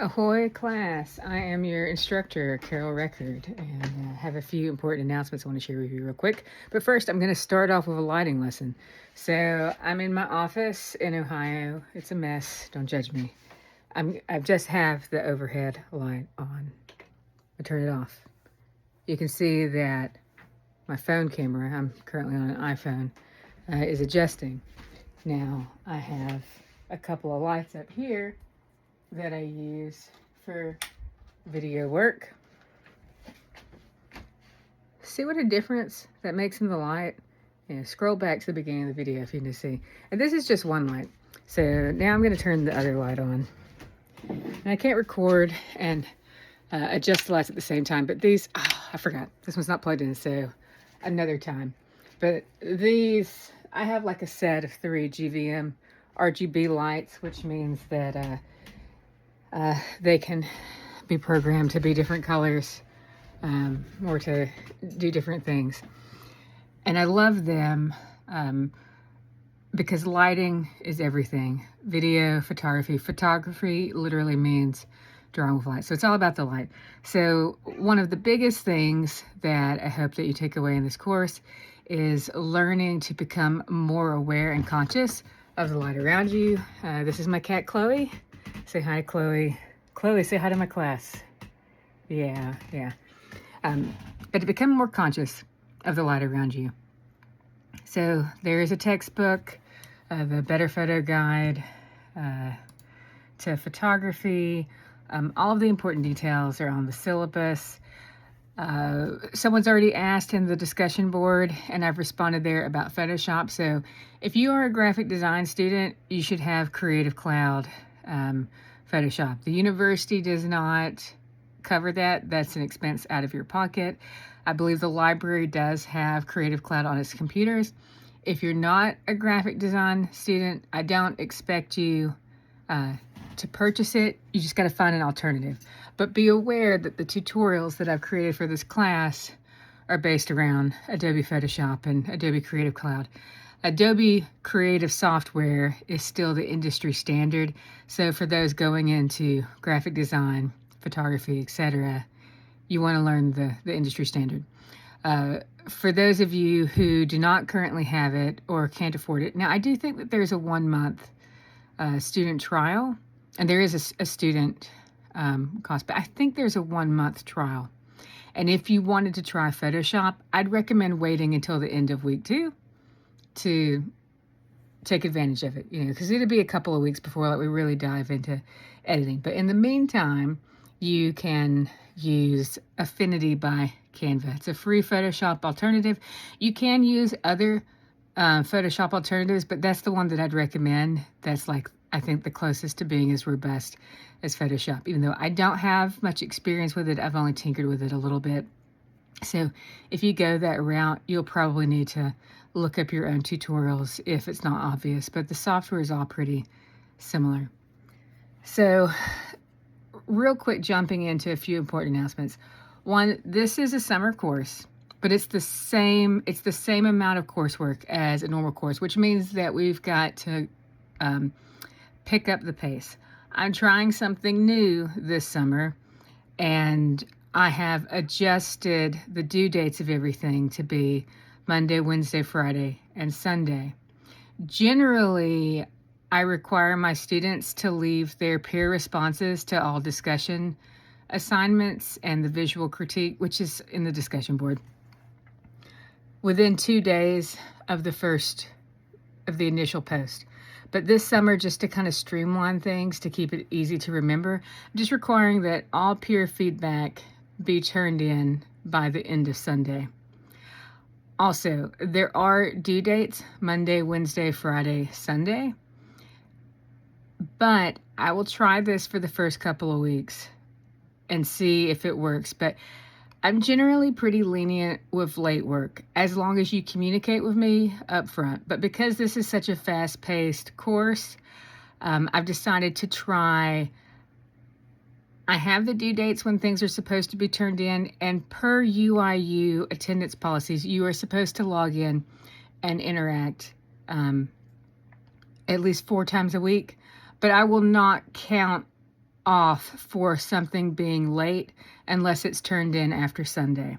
Ahoy class, I am your instructor, Carol Record, and have a few important announcements I want to share with you real quick. But first, I'm going to start off with a lighting lesson. So I'm in my office in Ohio. It's a mess, don't judge me. I just have the overhead light on. I turn it off. You can see that my phone camera, I'm currently on an iPhone, is adjusting. Now I have a couple of lights up here that I use for video work. See what a difference that makes in the light? Yeah, scroll back to the beginning of the video if you need to see. And this is just one light. So now I'm going to turn the other light on. And I can't record and adjust the lights at the same time, but these, I forgot. This one's not plugged in, so another time. But these, I have like a set of 3 GVM RGB lights, which means that they can be programmed to be different colors or to do different things. And I love them because lighting is everything. Video, photography. Photography literally means drawing with light. So it's all about the light. So one of the biggest things that I hope that you take away in this course is learning to become more aware and conscious of the light around you. This is my cat, Chloe. Say hi, Chloe. Chloe, say hi to my class. Yeah. But to become more conscious of the light around you. So there is a textbook, the Better Photo Guide to Photography. All of the important details are on the syllabus. Someone's already asked in the discussion board, and I've responded there about Photoshop. So if you are a graphic design student, you should have Creative Cloud Photoshop. The university does not cover that. That's an expense out of your pocket. I believe the library does have Creative Cloud on its computers. If you're not a graphic design student, I don't expect you to purchase it. You just got to find an alternative. But be aware that the tutorials that I've created for this class are based around Adobe Photoshop and Adobe Creative Cloud. Adobe Creative Software is still the industry standard. So for those going into graphic design, photography, etc., you want to learn the industry standard. For those of you who do not currently have it or can't afford it, now I do think that there's a 1-month student trial, and there is a student cost, but I think there's a 1-month trial. And if you wanted to try Photoshop, I'd recommend waiting until the end of week 2 to take advantage of it, because it'll be a couple of weeks before we really dive into editing. But in the meantime, you can use Affinity by Canva. It's a free Photoshop alternative. You can use other Photoshop alternatives, but that's the one that I'd recommend. That's I think the closest to being as robust as Photoshop. Even though I don't have much experience with it, I've only tinkered with it a little bit. So if you go that route, you'll probably need to look up your own tutorials if it's not obvious, but the software is all pretty similar. So real quick, jumping into a few important announcements. One, this is a summer course, but it's the same amount of coursework as a normal course, which means that we've got to pick up the pace. I'm trying something new this summer, and I have adjusted the due dates of everything to be Monday, Wednesday, Friday, and Sunday. Generally, I require my students to leave their peer responses to all discussion assignments and the visual critique, which is in the discussion board, within 2 days of the initial post. But this summer, just to kind of streamline things, to keep it easy to remember, I'm just requiring that all peer feedback be turned in by the end of Sunday. Also, there are due dates, Monday, Wednesday, Friday, Sunday. But I will try this for the first couple of weeks and see if it works. But I'm generally pretty lenient with late work, as long as you communicate with me up front. But because this is such a fast-paced course, I've decided to try. I have the due dates when things are supposed to be turned in, and per UIU attendance policies, you are supposed to log in and interact at least 4 times a week. But I will not count off for something being late unless it's turned in after Sunday.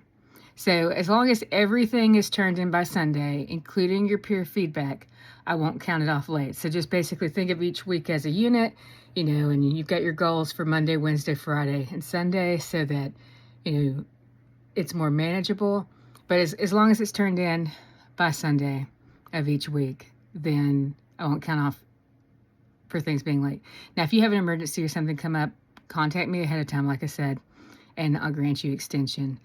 So as long as everything is turned in by Sunday, including your peer feedback, I won't count it off late. So just basically think of each week as a unit, and you've got your goals for Monday, Wednesday, Friday, and Sunday so that, it's more manageable. But as long as it's turned in by Sunday of each week, then I won't count off for things being late. Now, if you have an emergency or something come up, contact me ahead of time, like I said, and I'll grant you extension.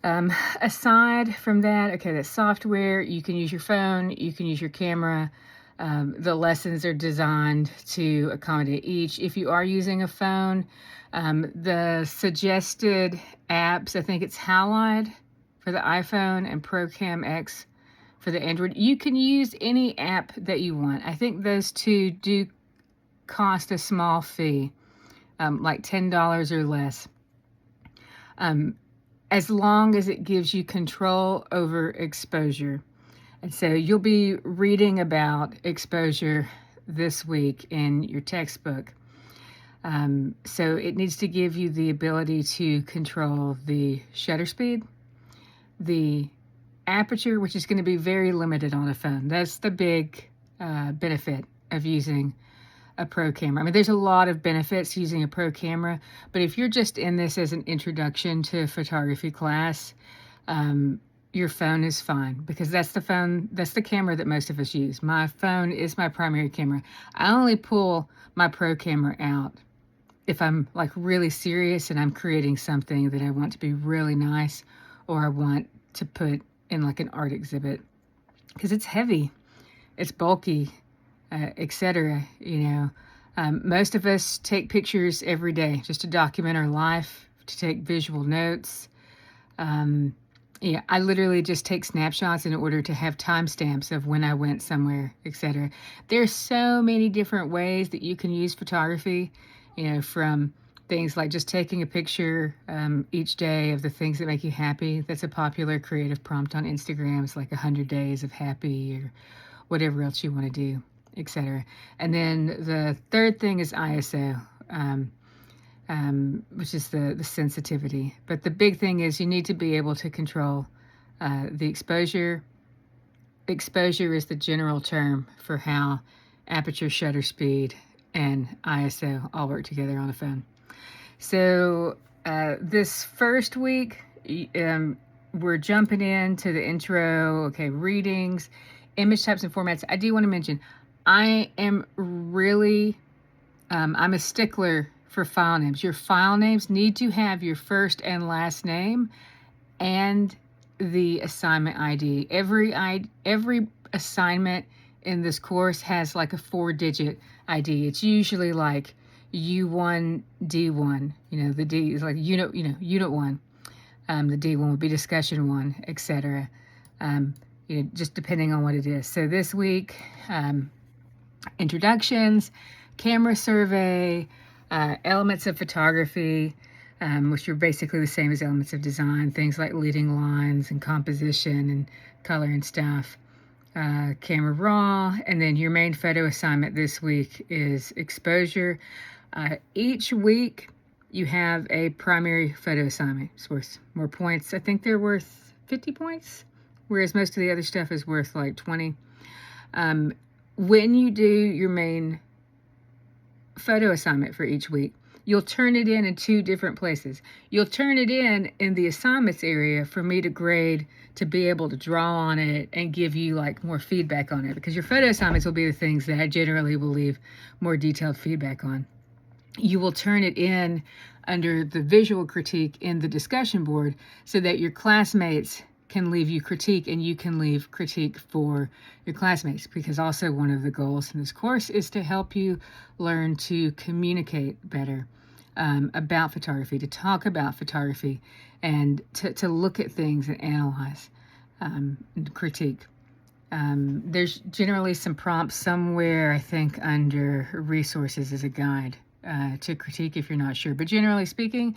Aside from that, okay, that's software. You can use your phone, you can use your camera. The lessons are designed to accommodate each. If you are using a phone, the suggested apps, I think it's Halide for the iPhone and ProCam X for the Android. You can use any app that you want. I think those two do cost a small fee, like $10 or less. As long as it gives you control over exposure. And so you'll be reading about exposure this week in your textbook. So it needs to give you the ability to control the shutter speed, the aperture, which is going to be very limited on a phone. That's the big benefit of using a pro camera. I mean, there's a lot of benefits using a pro camera, but if you're just in this as an introduction to photography class, your phone is fine, because that's the camera that most of us use. My phone is my primary camera. I only pull my pro camera out if I'm like really serious and I'm creating something that I want to be really nice, or I want to put in like an art exhibit, because it's heavy, it's bulky, etc. Most of us take pictures every day just to document our life, to take visual notes. I literally just take snapshots in order to have timestamps of when I went somewhere, etc. There's so many different ways that you can use photography, from things like just taking a picture each day of the things that make you happy. That's a popular creative prompt on Instagram. It's like 100 days of happy, or whatever else you want to do, etc. And then the third thing is ISO, which is the sensitivity. But the big thing is you need to be able to control the exposure. Exposure is the general term for how aperture, shutter speed, and ISO all work together on a phone. So this first week, we're jumping into the intro. Okay, readings, image types and formats. I do want to mention, I am really, I'm a stickler for file names. Your file names need to have your first and last name and the assignment ID. Every assignment in this course has like a 4-digit ID. It's usually like U1, D1. The D is like unit 1. The D1 would be discussion 1, etc. Just depending on what it is. So this week, introductions, camera survey, elements of photography, which are basically the same as elements of design, things like leading lines and composition and color and stuff, camera raw, and then your main photo assignment this week is exposure. Each week you have a primary photo assignment. It's worth more points. I think they're worth 50 points, whereas most of the other stuff is worth like 20. When you do your main photo assignment for each week, you'll turn it in 2 different places. You'll turn it in the assignments area for me to grade, to be able to draw on it and give you like more feedback on it, because your photo assignments will be the things that I generally will leave more detailed feedback on. You will turn it in under the visual critique in the discussion board so that your classmates can leave you critique and you can leave critique for your classmates, because also one of the goals in this course is to help you learn to communicate better about photography, to talk about photography, and to look at things and analyze and critique. There's generally some prompts somewhere, I think, under resources as a guide to critique if you're not sure. But generally speaking,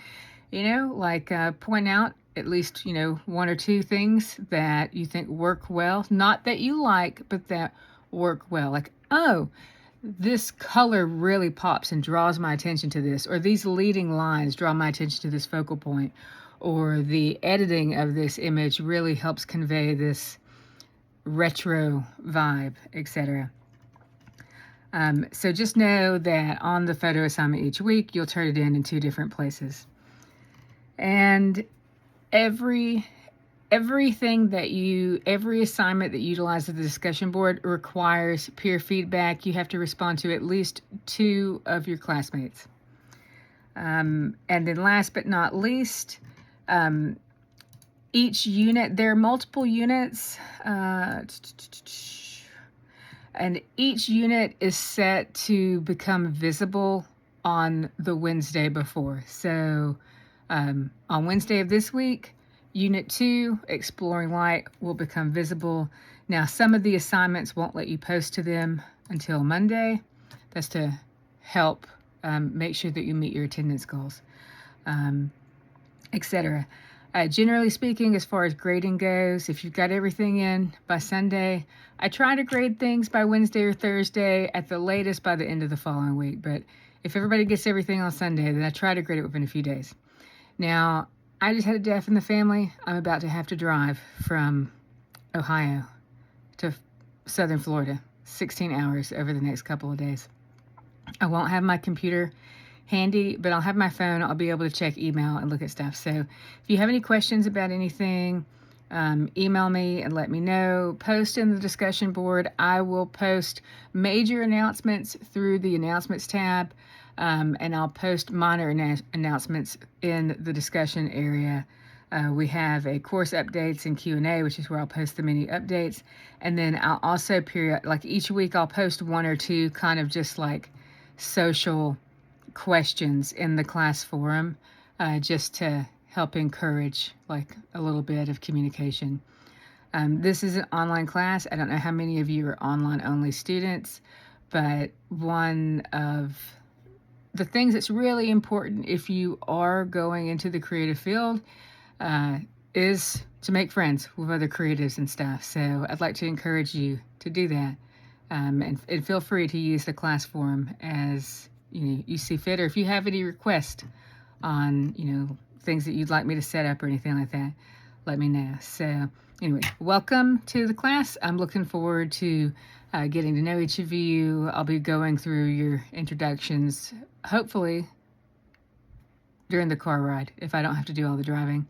point out at least, 1 or 2 things that you think work well. Not that you like, but that work well. Like, oh, this color really pops and draws my attention to this, or these leading lines draw my attention to this focal point, or the editing of this image really helps convey this retro vibe, etc. So just know that on the photo assignment each week, you'll turn it in 2 different places. And every assignment that utilizes the discussion board requires peer feedback. You have to respond to at least 2 of your classmates. And then last but not least, each unit, there are multiple units, and each unit is set to become visible on the Wednesday before. So on Wednesday of this week, Unit 2, Exploring Light, will become visible. Now, some of the assignments won't let you post to them until Monday. That's to help make sure that you meet your attendance goals, etc. Generally speaking, as far as grading goes, if you've got everything in by Sunday, I try to grade things by Wednesday or Thursday, at the latest by the end of the following week. But if everybody gets everything on Sunday, then I try to grade it within a few days. Now, I just had a death in the family. I'm about to have to drive from Ohio to Southern Florida, 16 hours over the next couple of days. I won't have my computer handy, but I'll have my phone. I'll be able to check email and look at stuff. So if you have any questions about anything, email me and let me know. Post in the discussion board. I will post major announcements through the announcements tab, and I'll post minor announcements in the discussion area. We have a course updates and Q&A, which is where I'll post the mini updates. And then I'll also like each week, I'll post 1 or 2 kind of just like social questions in the class forum, just to help encourage like a little bit of communication. This is an online class. I don't know how many of you are online only students, but one of the things that's really important if you are going into the creative field is to make friends with other creatives and stuff. So I'd like to encourage you to do that, and feel free to use the class forum as you see fit, or if you have any requests on things that you'd like me to set up or anything like that, let me know. So anyway, welcome to the class. I'm looking forward to getting to know each of you. I'll be going through your introductions, hopefully during the car ride, if I don't have to do all the driving.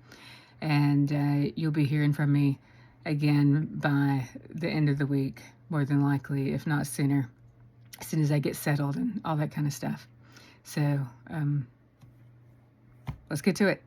And you'll be hearing from me again by the end of the week, more than likely, if not sooner, as soon as I get settled and all that kind of stuff. So let's get to it.